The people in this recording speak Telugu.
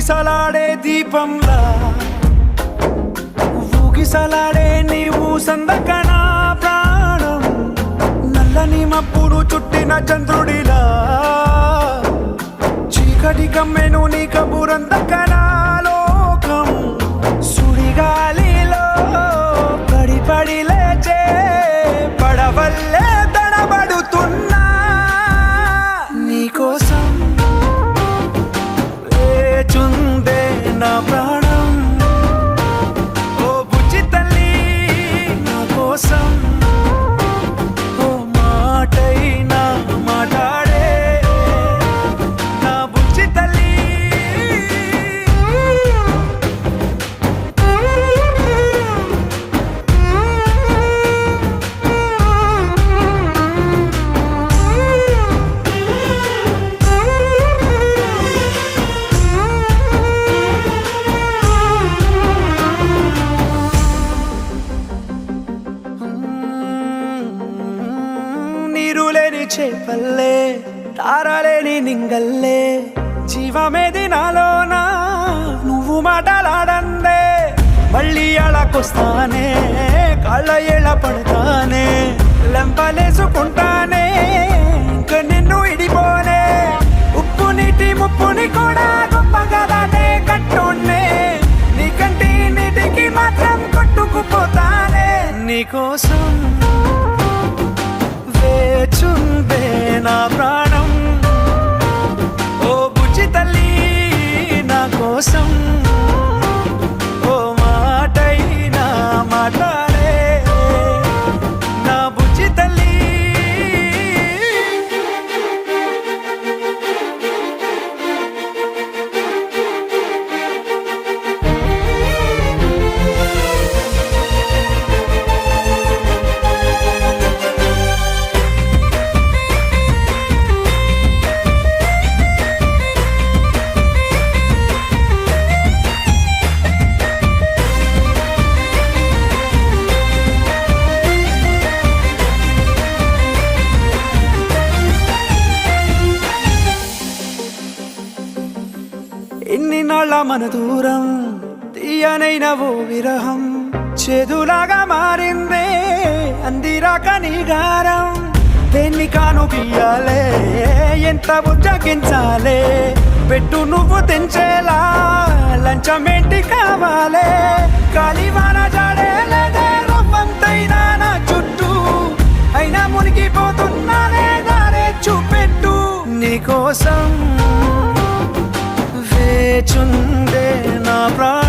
ఊగిసలాడే దీపంలా ఊగిసలాడే నీవు సందకనా ప్రాణం నల్లని మబ్బును చుట్టిన చంద్రుడిలా చీకటి కమ్మెను నీ కబురందకనా లోకం సుడిగాలిలో పడి పడి లేచే పడవల్లే తడబడుతున్నా నీకోసం వేచుందే నా ప్రాణం ఓ బుజ్జి తల్లి నా కోసం ఓ మాటైనా మాట్లాడే నా బుజ్జి తల్లి నీరులేని చేపల్లే తారలేని నింగల్లే జీవమేది నాలోనా నువ్వు మాటలాడందే మళ్ళీ అళకొస్తానే కాళ్ళ ఏళ్ళ పడతానే లెంపలేసుకుంటానే ఇంక నిన్ను ఇడిపోనే ఉప్పు నీటి ముప్పుని కూడా గొప్పగా దాటే కట్టున్నే నీ కంటి నీటికి మాత్రం కొట్టుకుపోతానే నీకోసం వేచుందే నా ప్రాణం ఓ బుజ్జి తల్లి నా కోసం ఓ మాటైనా మాట్లాడే నా బుజ్జి తల్లి ఎన్ని నాళ్ళ మన దూరం తీయనైన ఓ విరహం చేదులాగా మారిందే అందిరాక నీగారం దేన్ని కాను గీయాలే ఎంత బుజ్జగించాలే పెట్టు నువ్వు తెంచేలా లంచమేంటి కావాలే కాలివాన జాడేలేదే రవ్వంతైనా నా చుట్టూ అయినా మునిగిపోతున్నానే దారే చూపెట్టు నీకోసం వేచుందే నా ప్రాణం